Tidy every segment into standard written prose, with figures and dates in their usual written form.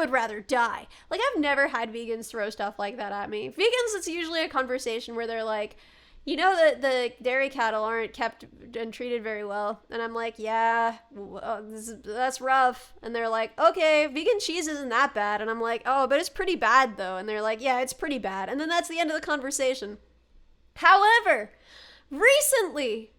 would rather die. Like, I've never had vegans throw stuff like that at me. Vegans, it's usually a conversation where they're like, you know that the dairy cattle aren't kept and treated very well. And I'm like, yeah, that's rough. And they're like, okay, vegan cheese isn't that bad. And I'm like, oh, but it's pretty bad though. And they're like, yeah, it's pretty bad. And then that's the end of the conversation. However, recently,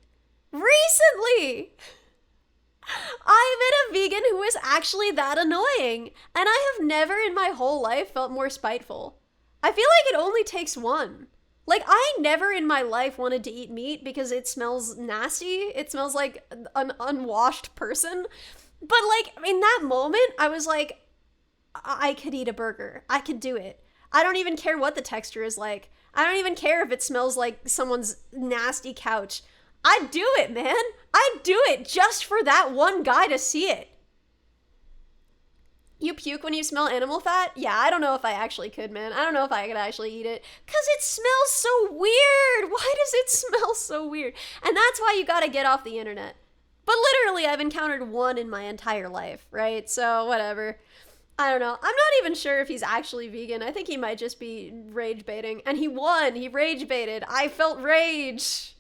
I met a vegan who was actually that annoying. And I have never in my whole life felt more spiteful. I feel like it only takes one. Like, I never in my life wanted to eat meat because it smells nasty. It smells like an unwashed person. But, like, in that moment, I was like, I could eat a burger. I could do it. I don't even care what the texture is like. I don't even care if it smells like someone's nasty couch. I'd do it, man. I'd do it just for that one guy to see it. You puke when you smell animal fat? Yeah, I don't know if I actually could, man. I don't know if I could actually eat it. Because it smells so weird. Why does it smell so weird? And that's why you gotta get off the internet. But literally, I've encountered one in my entire life, right? So, whatever. I don't know. I'm not even sure if he's actually vegan. I think he might just be rage baiting. And he won. He rage baited. I felt rage.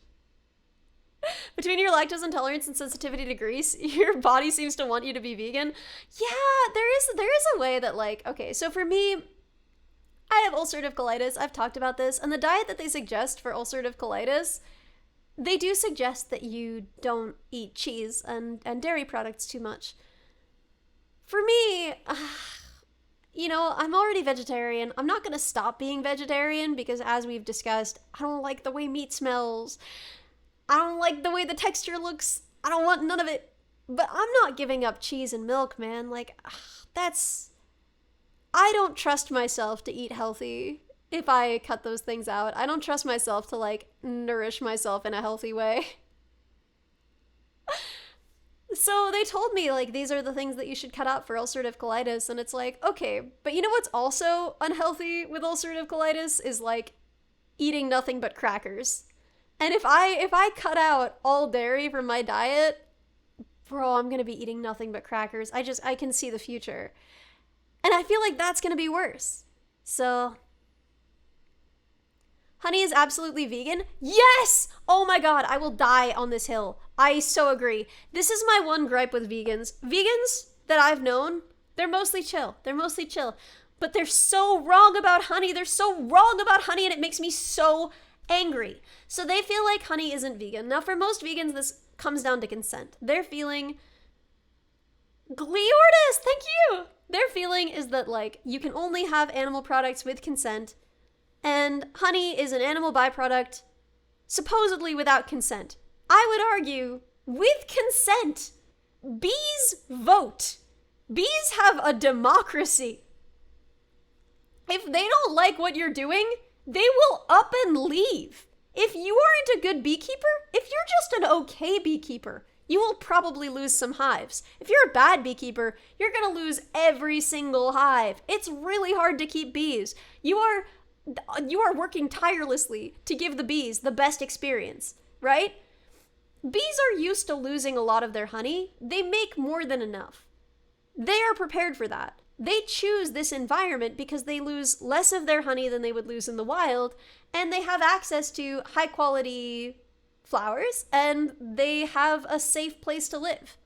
Between your lactose intolerance and sensitivity to grease, your body seems to want you to be vegan. Yeah, there is a way that, like, okay, so for me, I have ulcerative colitis. I've talked about this. And the diet that they suggest for ulcerative colitis, they do suggest that you don't eat cheese and dairy products too much. For me, you know, I'm already vegetarian. I'm not going to stop being vegetarian because, as we've discussed, I don't like the way meat smells. I don't like the way the texture looks. I don't want none of it. But I'm not giving up cheese and milk, man. Like, that's... I don't trust myself to eat healthy if I cut those things out. I don't trust myself to, like, nourish myself in a healthy way. So they told me, like, these are the things that you should cut out for ulcerative colitis. And it's like, okay, but you know what's also unhealthy with ulcerative colitis is, like, eating nothing but crackers. And if I cut out all dairy from my diet, bro, I'm going to be eating nothing but crackers. I can see the future. And I feel like that's going to be worse. So, honey is absolutely vegan? Yes! Oh my god, I will die on this hill. I so agree. This is my one gripe with vegans. Vegans that I've known, they're mostly chill. But they're so wrong about honey. They're so wrong about honey, and it makes me so angry. So they feel like honey isn't vegan. Now, for most vegans, this comes down to consent. Their feeling... Gleordis, thank you! Their feeling is that, like, you can only have animal products with consent, and honey is an animal byproduct, supposedly without consent. I would argue, with consent, bees vote. Bees have a democracy. If they don't like what you're doing, they will up and leave. If you aren't a good beekeeper, if you're just an okay beekeeper, you will probably lose some hives. If you're a bad beekeeper, you're gonna lose every single hive. It's really hard to keep bees. You are working tirelessly to give the bees the best experience, right? Bees are used to losing a lot of their honey. They make more than enough. They are prepared for that. They choose this environment because they lose less of their honey than they would lose in the wild, and they have access to high quality flowers, and they have a safe place to live,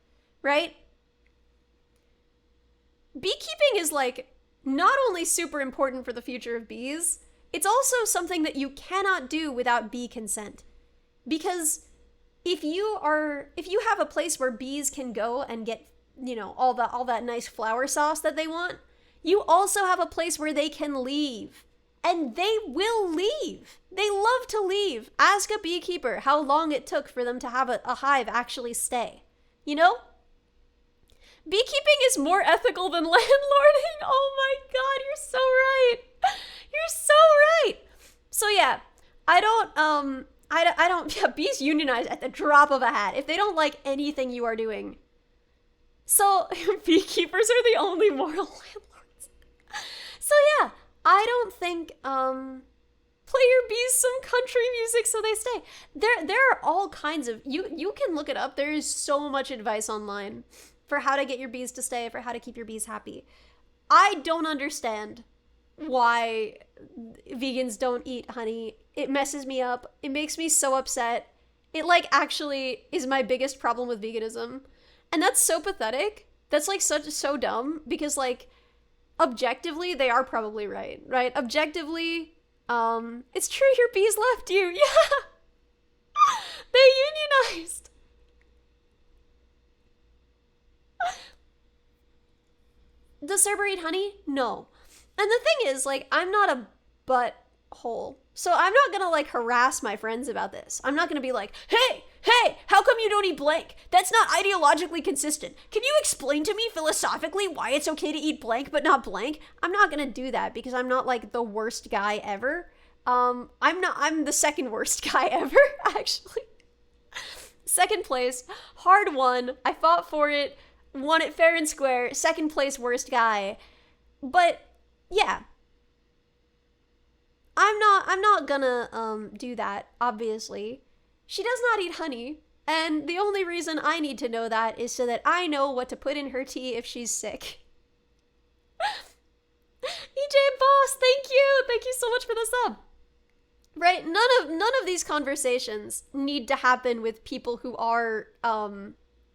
right? Beekeeping is, like, not only super important for the future of bees, it's also something that you cannot do without bee consent. Because if you have a place where bees can go and get, you know, all that nice flower sauce that they want, you also have a place where they can leave. And they will leave. They love to leave. Ask a beekeeper how long it took for them to have a hive actually stay. You know? Beekeeping is more ethical than landlording. Oh my god, you're so right. You're so right. So yeah, yeah, bees unionize at the drop of a hat if they don't like anything you are doing. So, beekeepers are the only mortal landlords. So yeah, I don't think, play your bees some country music so they stay. There are all kinds of, you can look it up. There is so much advice online for how to get your bees to stay, for how to keep your bees happy. I don't understand why vegans don't eat honey. It messes me up. It makes me so upset. It like actually is my biggest problem with veganism. And that's so pathetic. That's like so dumb because like objectively they are probably right, right? Objectively, it's true your bees left you. Yeah. They unionized. Does Cerber eat honey? No. And the thing is, like, I'm not a butthole. So I'm not gonna, like, harass my friends about this. I'm not gonna be like, hey, how come you don't eat blank? That's not ideologically consistent. Can you explain to me philosophically why it's okay to eat blank but not blank? I'm not gonna do that because I'm not, like, the worst guy ever. I'm the second worst guy ever, actually. Second place, hard won. I fought for it, won it fair and square. Second place, worst guy. But yeah, I'm not gonna do that. Obviously, she does not eat honey, and the only reason I need to know that is so that I know what to put in her tea if she's sick. EJ Boss, thank you so much for the sub. Right, none of these conversations need to happen with people who are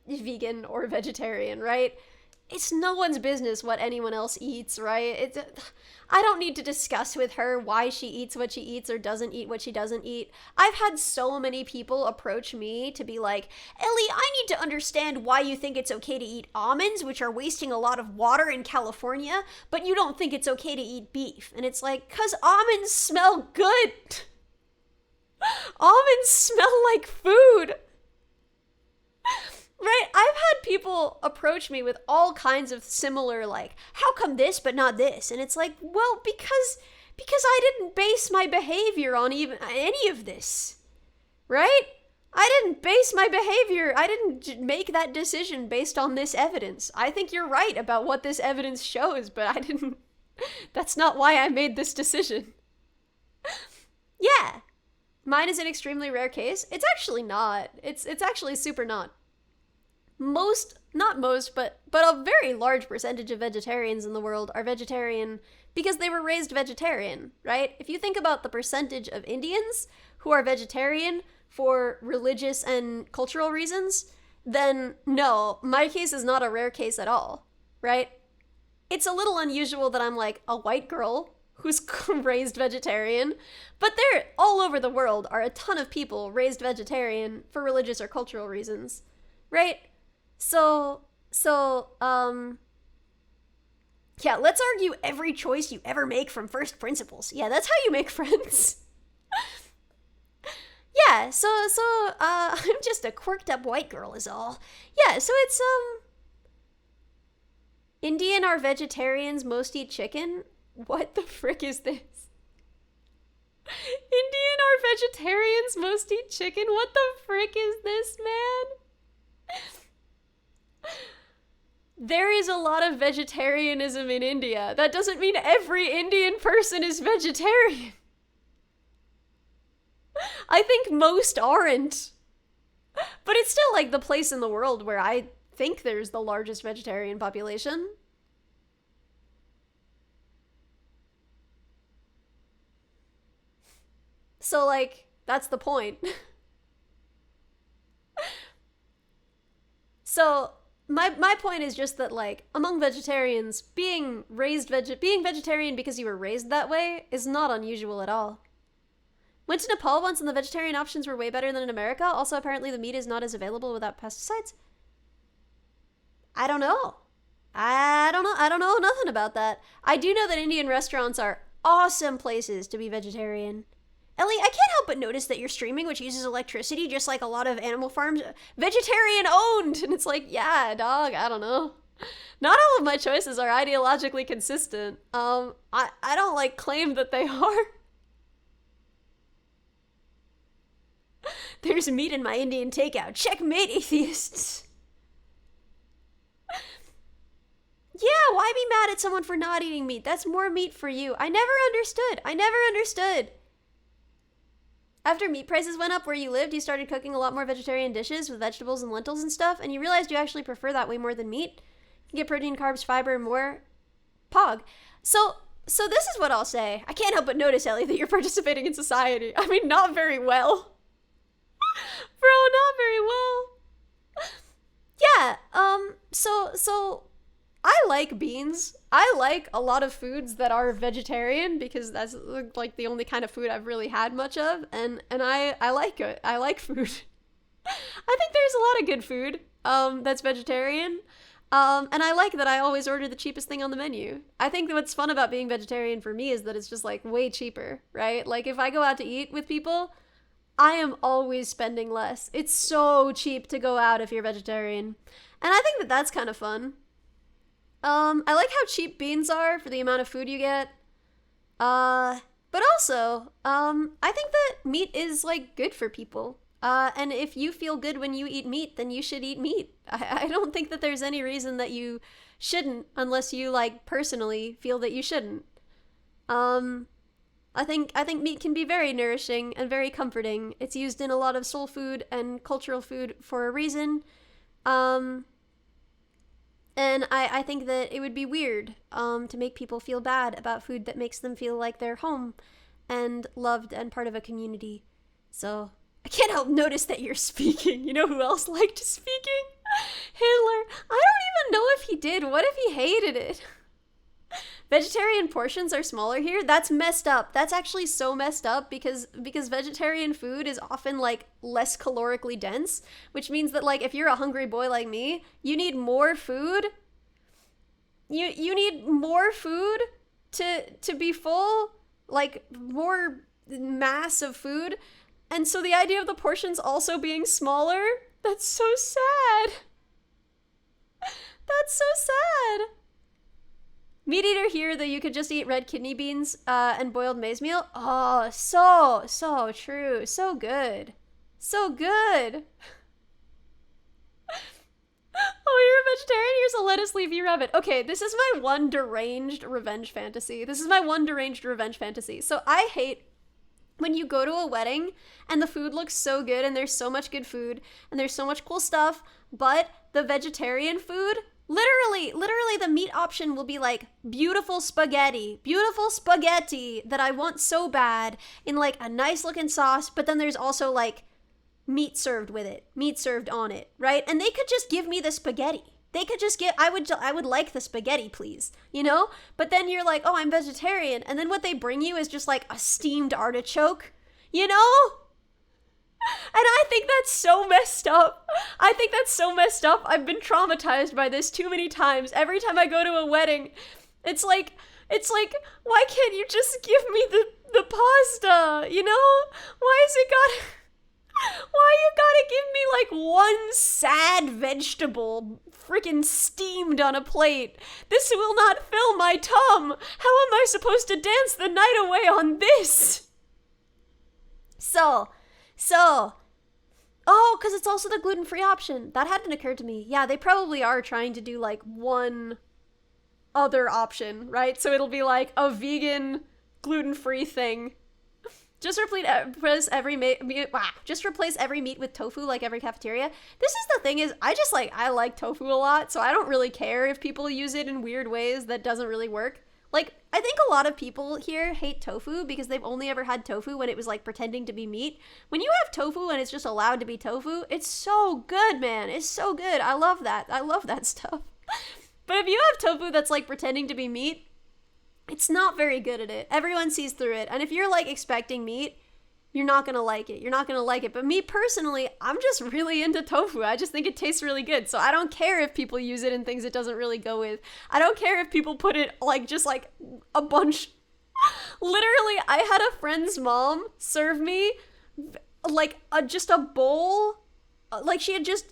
vegan or vegetarian, right? It's no one's business what anyone else eats, right? I don't need to discuss with her why she eats what she eats or doesn't eat what she doesn't eat. I've had so many people approach me to be like, Ellie, I need to understand why you think it's okay to eat almonds, which are wasting a lot of water in California, but you don't think it's okay to eat beef. And it's like, 'cause almonds smell good. Almonds smell like food. Right? I've had people approach me with all kinds of similar, like, how come this but not this? And it's like, well, because I didn't base my behavior on even any of this. Right? I didn't base my behavior, I didn't make that decision based on this evidence. I think you're right about what this evidence shows, but I didn't, that's not why I made this decision. Yeah. Mine is an extremely rare case. It's actually not. It's actually super not. Not most, but a very large percentage of vegetarians in the world are vegetarian because they were raised vegetarian, right? If you think about the percentage of Indians who are vegetarian for religious and cultural reasons, then no, my case is not a rare case at all, right? It's a little unusual that I'm like a white girl who's raised vegetarian, but there all over the world are a ton of people raised vegetarian for religious or cultural reasons, right? So, yeah, let's argue every choice you ever make from first principles. Yeah, that's how you make friends. Yeah, so, I'm just a quirked up white girl is all. Yeah, so it's, Indian are vegetarians, most eat chicken? What the frick is this? Indian are vegetarians, most eat chicken? What the frick is this, man? There is a lot of vegetarianism in India. That doesn't mean every Indian person is vegetarian. I think most aren't. But it's still like the place in the world where I think there's the largest vegetarian population. So, like, that's the point. So, my point is just that, like, among vegetarians, being vegetarian because you were raised that way is not unusual at all. Went to Nepal once and the vegetarian options were way better than in America. Also, apparently the meat is not as available without pesticides. I don't know. I don't know nothing about that. I do know that Indian restaurants are awesome places to be vegetarian. Ellie, I can't help but notice that you're streaming, which uses electricity, just like a lot of animal farms. Vegetarian owned! And it's like, yeah, dog, I don't know. Not all of my choices are ideologically consistent. I don't, like, claim that they are. There's meat in my Indian takeout. Checkmate, atheists! Yeah, why be mad at someone for not eating meat? That's more meat for you. I never understood. After meat prices went up where you lived, you started cooking a lot more vegetarian dishes with vegetables and lentils and stuff, and you realized you actually prefer that way more than meat. You can get protein, carbs, fiber, and more. Pog. So this is what I'll say. I can't help but notice, Ellie, that you're participating in society. I mean, not very well. Bro, not very well. Yeah, so I like beans. I like a lot of foods that are vegetarian because that's like the only kind of food I've really had much of, and I like it. I like food. I think there's a lot of good food that's vegetarian. And I like that I always order the cheapest thing on the menu. I think that what's fun about being vegetarian for me is that it's just like way cheaper, right? Like if I go out to eat with people, I am always spending less. It's so cheap to go out if you're vegetarian. And I think that that's kind of fun. I like how cheap beans are for the amount of food you get. But also, I think that meat is like good for people. And if you feel good when you eat meat, then you should eat meat. I don't think that there's any reason that you shouldn't unless you like personally feel that you shouldn't. I think meat can be very nourishing and very comforting. It's used in a lot of soul food and cultural food for a reason. And I think that it would be weird to make people feel bad about food that makes them feel like they're home and loved and part of a community. So I can't help notice that you're speaking. You know who else liked speaking? Hitler. I don't even know if he did. What if he hated it? Vegetarian portions are smaller here. That's messed up. That's actually so messed up because vegetarian food is often like less calorically dense, which means that like if you're a hungry boy like me, you need more food. You need more food to be full, like more mass of food. And so the idea of the portions also being smaller, that's so sad. That's so sad. Meat eater here that you could just eat red kidney beans and boiled maize meal. Oh, so true. So good. So good. Oh, you're a vegetarian? Here's a lettuce leafy rabbit. Okay, this is my one deranged revenge fantasy. So I hate when you go to a wedding and the food looks so good and there's so much good food and there's so much cool stuff, but the vegetarian food, literally the meat option will be like beautiful spaghetti that I want so bad in like a nice looking sauce, but then there's also like meat served on it, right? And they could just give me the spaghetti. They could just get, I would like the spaghetti, please, you know? But then you're like, oh, I'm vegetarian. And then what they bring you is just like a steamed artichoke, you know? And I think that's so messed up. I've been traumatized by this too many times. Every time I go to a wedding, it's like, why can't you just give me the pasta, you know? Why you gotta give me like one sad vegetable freaking steamed on a plate? This will not fill my tum. How am I supposed to dance the night away on this? Oh, because it's also the gluten-free option. That hadn't occurred to me. Yeah, they probably are trying to do like one other option, right? So it'll be like a vegan gluten-free thing. Just replace every meat with tofu like every cafeteria. This is the thing is, I like tofu a lot, so I don't really care if people use it in weird ways that doesn't really work. Like, I think a lot of people here hate tofu because they've only ever had tofu when it was like pretending to be meat. When you have tofu and it's just allowed to be tofu, it's so good, man. It's so good. I love that stuff. But if you have tofu that's like pretending to be meat, it's not very good at it. Everyone sees through it. And if you're like expecting meat, you're not gonna like it. But me personally, I'm just really into tofu. I just think it tastes really good. So I don't care if people use it in things it doesn't really go with. I don't care if people put it like just like a bunch. Literally, I had a friend's mom serve me like just a bowl. Like she had just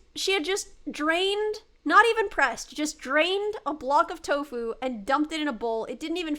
drained, not even pressed, just drained a block of tofu and dumped it in a bowl. It didn't even